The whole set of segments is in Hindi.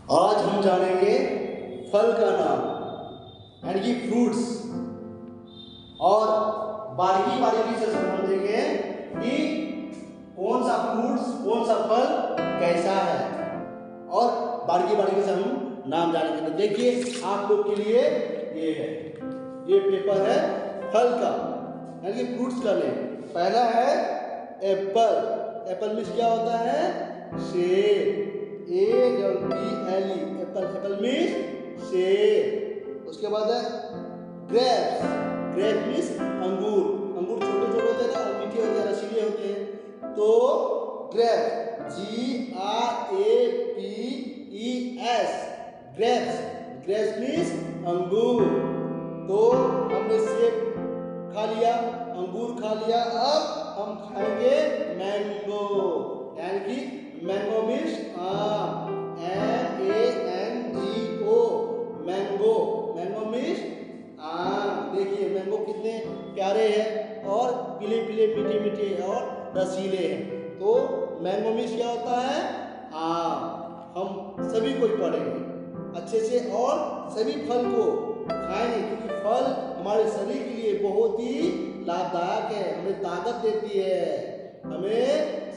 आज हम जानेंगे फल का नाम यानी कि फ्रूट्स, और बारीकी बारीकी से समझेंगे कि कौन सा फ्रूट्स, कौन सा फल कैसा है, और बारीकी बारीकी से हम नाम जानेंगे। तो देखिए आप लोग के लिए ये है, ये पेपर है फल का यानी कि फ्रूट्स का नेम। पहला है एप्पल। एप्पल मीन्स क्या होता है? सेब। APPLE Apple. एप्पल मीन्स सेब। उसके बाद है ग्रेप्स। ग्रेप मीन्स अंगूर। अंगूर छोटे छोटे होते हैं ना, और मीठे होते हैं, रसीले होते हैं, तो grapes. GRAPES grapes. Grapes means अंगूर। तो हमने सेब खा लिया, अंगूर खा लिया, अब हम खाएंगे मैंगो यानी कि मैंगो मीन्स आम। MANGO mango. मैंगो मीन्स आम। देखिए मैंगो कितने प्यारे हैं और पीले पीले मीठे मीठे और रसीले हैं। तो मैंगो मीन्स क्या होता है? आम। हम सभी को पढ़ेंगे अच्छे से और सभी फल को खाएंगे, क्योंकि फल हमारे शरीर के लिए बहुत ही लाभदायक है। हमें ताकत देती है, हमें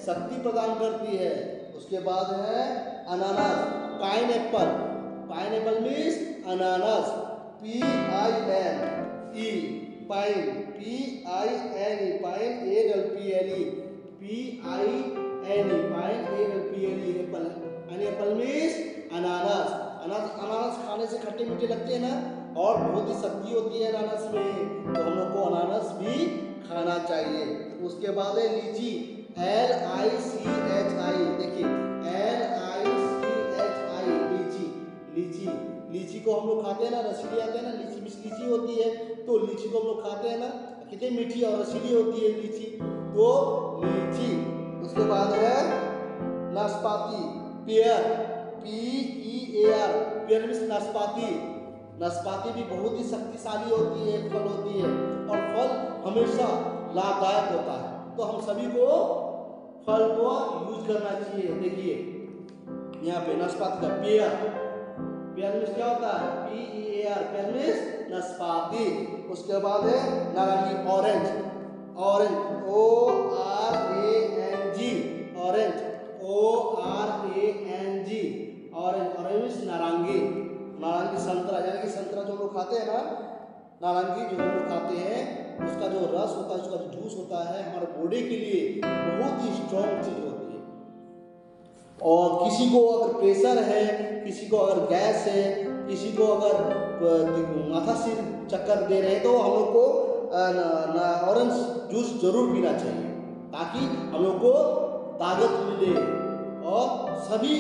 शक्ति प्रदान करती है। उसके बाद है अनानास। पाइनएप्पल। पाइनएप्पल मीन्स अनानास। PINE pine. PINE pine. APPLE PINE pine. APPLE Apple. Apple means अनानास। अनानास खाने से खट्टे मीठे लगते हैं ना, और बहुत ही शक्ति होती है अनानास में, तो हम लोग को अनानास भी खाना चाहिए। उसके बाद है लीची। LICHI। देखिए LICHI लीची। लीची। लीची को हम लोग खाते हैं ना, रसीली आते हैं ना, लीची मिस लीची होती है, तो लीची को हम लोग खाते हैं ना, कितनी मीठी और रसीली होती है लीची, तो लीची। उसके बाद है नाशपाती। पेयर। PEAR पेयर मीन्स नाशपाती। नाशपाती भी बहुत ही शक्तिशाली होती है, फल होती है, और फल हमेशा लाभदायक होता है, तो हम सभी को फल को यूज करना चाहिए। देखिए यहाँ पे नाशपाती का पेयर। पेयर मीन्स क्या होता है? PEAR पेयर मीन्स नाशपाती। उसके बाद है नारंगी। Orange. Orange ORANG orange. ORANG orange. Orange means नारंगी। नारंगी। संतरा यानी कि संतरा जो लोग खाते हैं ना, नारंगी जो लोग खाते हैं, उसका जो रस होता है, उसका जो जूस होता है, हमारे बॉडी के लिए बहुत ही स्ट्रॉन्ग चीज होती है। और किसी को अगर प्रेशर है, किसी को अगर गैस है, किसी को अगर माथा सिर चक्कर दे रहे हैं, तो हम लोग को ऑरेंज जूस जरूर पीना चाहिए, ताकि हम लोग को ताकत मिले और सभी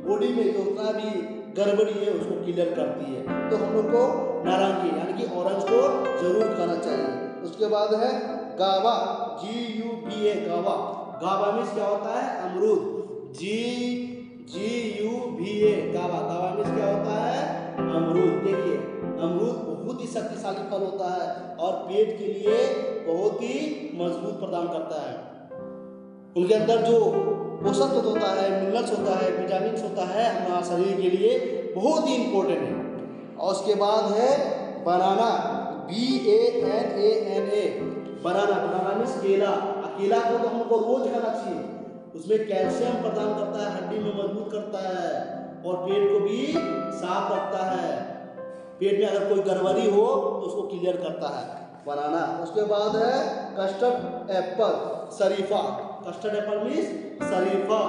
बॉडी में जो उतना भी गड़बड़ी है उसको क्लियर करती है। तो हम लोग को नारंगी यानी कि ऑरेंज को जरूर खाना चाहिए। उसके बाद है गावा। GUVA गावा। गावा मीन्स क्या होता है? अमरूद। GUVA गावा। गावा मीन्स क्या होता है? अमरूद। देखिए अमरूद बहुत ही शक्तिशाली फल होता है और पेट के लिए बहुत ही मजबूत प्रदान करता है। उनके अंदर जो पोषक तत्व होता है, मिनरल्स होता है, विटामिन्स होता है, हमारे शरीर के लिए बहुत ही इंपॉर्टेंट है। और उसके बाद है बनाना। BANANA बनाना। बनाना मीन्स केला। केला को तो हमको रोज खाना चाहिए, उसमें कैल्शियम प्रदान करता है, हड्डी में मजबूत करता है, और पेट को भी साफ रखता है। पेट में अगर कोई गड़बड़ी हो तो उसको क्लियर करता है बनाना। उसके बाद है कस्टर्ड एप्पल। शरीफा। कस्टर्ड एप्पल मीन्स शरीफा।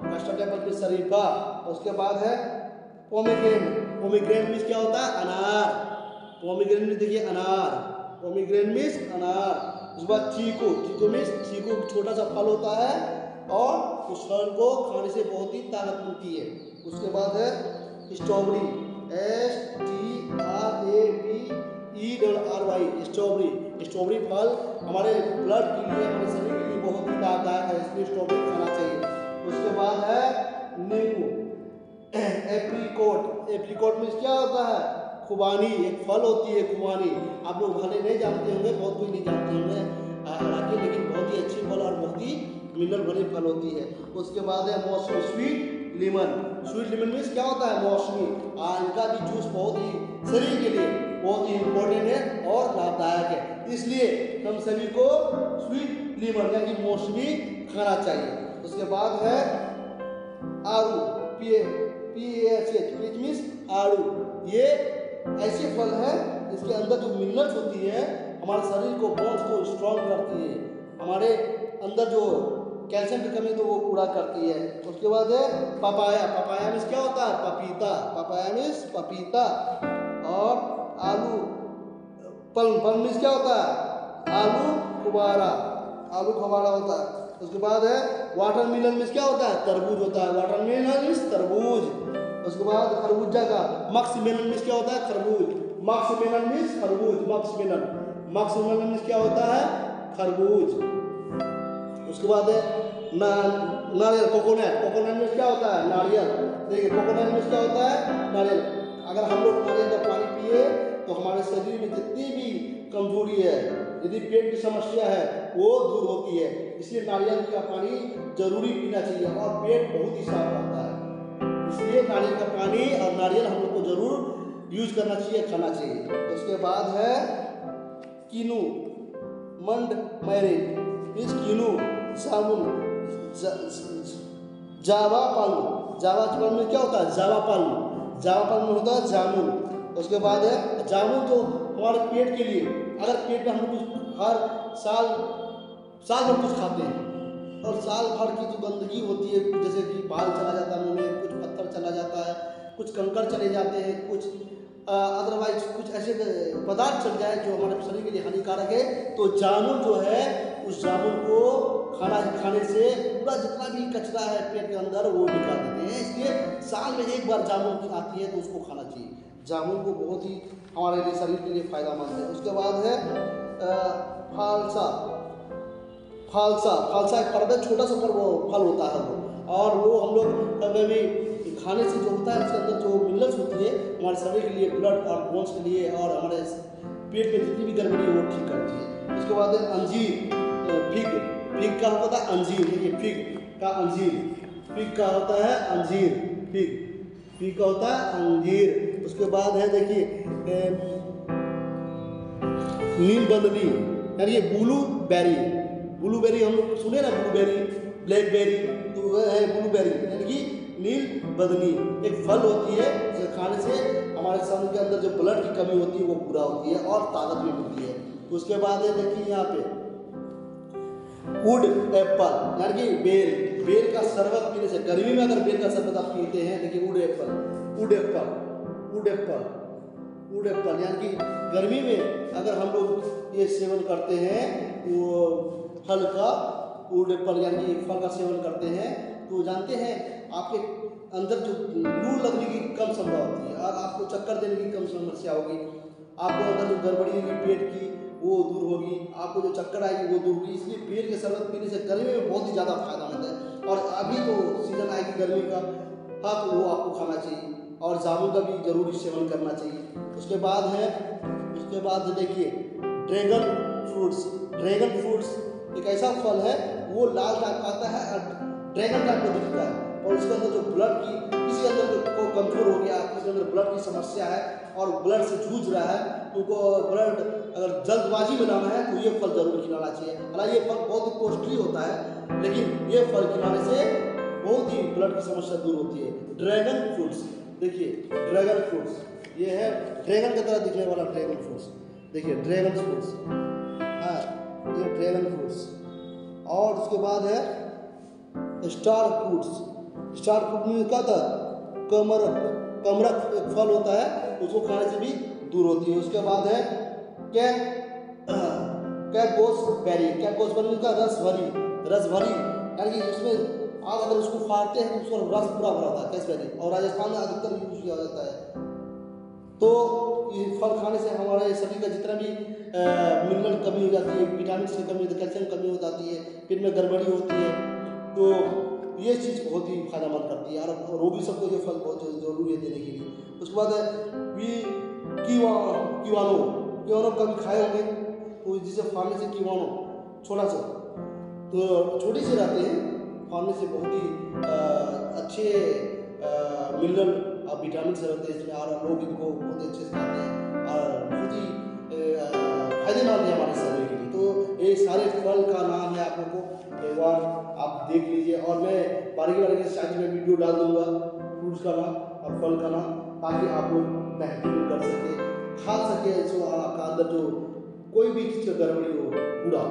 कस्टर्ड एप्पल मीन्स शरीफा। उसके बाद है पोमीग्रेनेट। पोमीग्रेनेट मीन्स क्या होता है? अनार। पोमीग्रेनेट मीन्स देखिए अनार। पोमीग्रेनेट मीन्स अनार। उसके बाद चीकू। चीकू मीन्स चीकू छोटा सा फल होता है, और उस फल को खाने से बहुत ही ताकत मिलती है। उसके बाद है स्ट्रॉबेरी। STRABERRY strawberry. स्ट्रॉबेरी फल हमारे ब्लड के लिए, हमारे शरीर के लिए बहुत ही लाभदायक है, इसलिए स्ट्रॉबेरी खाना चाहिए। उसके बाद है नींबू। एप्रिकॉट। एप्रिकॉट मीन्स क्या होता है? खुबानी। एक फल होती है खुबानी, आप लोग भले नहीं जानते होंगे, बहुत कोई नहीं जानते होंगे हालांकि, लेकिन बहुत ही अच्छी फल और बहुत ही मिनरल भरी फल होती है। उसके बाद है मौसमी। Sweet lemon. Sweet lemon means क्या होता है, मौसमी। इनका भी जूस बहुत ही शरीर के लिए बहुत ही इम्पोर्टेंट है और लाभदायक है, इसलिए हम सभी को स्वीट लेमन यानी मौसमी खाना चाहिए। उसके बाद है आड़ू, PASH मीन्स आड़ू। ये ऐसे फल है इसके अंदर जो मिनरल्स होती है हमारे शरीर को, बोन्स को स्ट्रॉन्ग करती है, हमारे अंदर जो कैल्शियम की कमी तो वो पूरा करती है। उसके बाद है पपाया। पपाया मीन्स क्या होता है, पपीता। पपाया मीन्स पपीता। और आलू पल्म मीन्स क्या होता है, आलू कुबारा। आलू कुबारा होता है। उसके बाद है वाटरमेलन मीन्स क्या होता है, तरबूज होता है। वाटरमेलन मीन्स तरबूज। उसके बाद खरबूजा का मक्समेलन मीन्स क्या होता है, खरबूज। मक्समेलन मीन्स खरबूज। मक्समेलन मीन्स क्या होता है, खरबूज। उसके बाद है नारियल, कोकोनट मीन्स क्या होता है, नारियल। देखिए कोकोनट मीन्स क्या होता है, नारियल। अगर हम लोग नारियल का पानी पिए तो हमारे शरीर में जितनी भी कमजोरी है, यदि पेट की समस्या है वो दूर होती है। इसलिए नारियल का पानी जरूरी पीना चाहिए और पेट बहुत ही साफ रहता है। इसलिए नारियल का पानी और नारियल हम लोग को जरूर यूज करना चाहिए, खाना चाहिए। उसके बाद है कीनू, मंड मैरिज मीन्स कीनू, जामुन, जावा पल्म। जावा पल्म में क्या होता है, जावा पल्म में होता है जामुन। उसके बाद है जामुन, जो हमारे पेट के लिए, अगर पेट में हम कुछ हर साल भर कुछ खाते हैं और साल भर की जो गंदगी होती है, जैसे कि बाल चला जाता है मुँह में, कुछ पत्थर चला जाता है, कुछ कंकड़ चले जाते हैं, कुछ अदरवाइज कुछ ऐसे पदार्थ चल जाए जो हमारे शरीर के लिए हानिकारक है, तो जामुन जो है उस जामुन को खाने से पूरा जितना भी कचरा है पेट के अंदर वो निकाल देते हैं। इसलिए साल में एक बार जामुन आती है तो उसको खाना चाहिए। जामुन को बहुत ही हमारे लिए, शरीर के लिए फायदेमंद है। उसके बाद है फालसा एक फल, छोटा सा फल होता है वो, और वो हम लोग कभी खाने से जो होता है उसके अंदर जो मिनरल्स होती है हमारे शरीर के लिए, ब्लड और बोन्स के लिए, और हमारे पेट में जितनी भी गड़बड़ी है वो ठीक करती है। उसके बाद है अंजीर, फिग का होता है अंजीर। देखिए फिग का अंजीर, फिग का होता है अंजीर, फिग का होता है अंजीर। उसके बाद है देखिए नीम बदनी यानी ब्लूबेरी हम लोग सुने ना, ब्लूबेरी, ब्लैकबेरी, तो वह है ब्लूबेरी यानी कि नील बदनी। एक फल होती है जिसे खाने से हमारे शरीर के अंदर जो ब्लड की कमी होती है वो पूरा होती है और ताकत भी मिलती है। उसके बाद है देखिए यहाँ पे वुड एप्पल यानी कि बेल का शरबत पीने से, गर्मी में अगर बेल का शरबत आप पीते हैं, देखिए वुड एप्पल यानी कि गर्मी में अगर हम लोग ये सेवन करते हैं वो फल का, वुड एप्पल यानी कि फल का सेवन करते हैं, तो जानते हैं आपके अंदर जो लू लगने की कम संभव होती है और आपको चक्कर देने की कम समस्या होगी, आपको अंदर जो गड़बड़ी होगी पेट की वो दूर होगी, आपको जो चक्कर आएगी वो दूर होगी। इसलिए बेल के शरबत पीने से गर्मी में बहुत ही ज़्यादा फायदेमंद है। और अभी तो सीजन आएगी गर्मी का, हाँ, तो वो आपको खाना चाहिए और जामुन का भी जरूरी सेवन करना चाहिए। उसके बाद देखिए ड्रैगन फ्रूट्स एक ऐसा फल है, वो लाल टाइप आता है और ड्रैगन टाइप को दिखता है, और उसके अंदर जो ब्लड की, किसी अंदर को कमजोर हो गया, किसी अंदर ब्लड की समस्या है और ब्लड से जूझ रहा है, उनको ब्लड अगर जल्दबाजी में लाना है तो ये फल जरूर खिलाना चाहिए। हालांकि ये फल बहुत ही कॉस्टली होता है, लेकिन ये फल खिलाने से बहुत ही ब्लड की समस्या दूर होती है। ड्रैगन फ्रूट्स, देखिए ड्रैगन फ्रूट्स, ये है ड्रैगन की तरह दिखने वाला ड्रैगन फ्रूट्स। देखिए ड्रैगन फ्रूट्स, हाँ ये ड्रैगन फ्रूट्स। और उसके बाद है स्टार फ्रूट में क्या था, कमरख एक फल होता है, उसको खाने से भी दूर होती है। उसके बाद है कैकोसबेरी का रस भरी यानी कि इसमें आप अगर उसको फाड़ते हैं तो उसका रस पूरा भरा होता है, कैसबेरी, और राजस्थान में अधिकतर यूज किया जाता है। तो ये फल खाने से हमारे शरीर का जितना भी मिनरल कमी हो जाती है, विटामिन की कमी होती है, कैल्शियम कमी हो जाती है, पेट में गड़बड़ी होती है, तो ये चीज़ बहुत ही फायदेमंद करती है। और वो भी सबको ये फल बहुत जरूरी है देने के लिए। उसके बाद है कीवानो कभी खाए होंगे, तो जिसे फाड़ने से कीवानो छोटा सा तो छोटी सी रहते हैं, फाड़ने से बहुत ही अच्छे मिनरल और विटामिन से रहते हैं इसमें, और लोग इनको बहुत अच्छे से खाते हैं और बहुत ही फायदेमंद है हमारे शरीर के लिए। तो ये सारे फल का नाम है, आप लोगों को एक बार आप देख लीजिए, और मैं बारीकी से साइड में वीडियो डाल दूंगा फ्रूट्स का नाम और फल का नाम, ताकि आप लोग महसूस कर सके, खा सके, इसको आपका अंदर जो कोई भी चीज़ का गड़बड़ी हो पूरा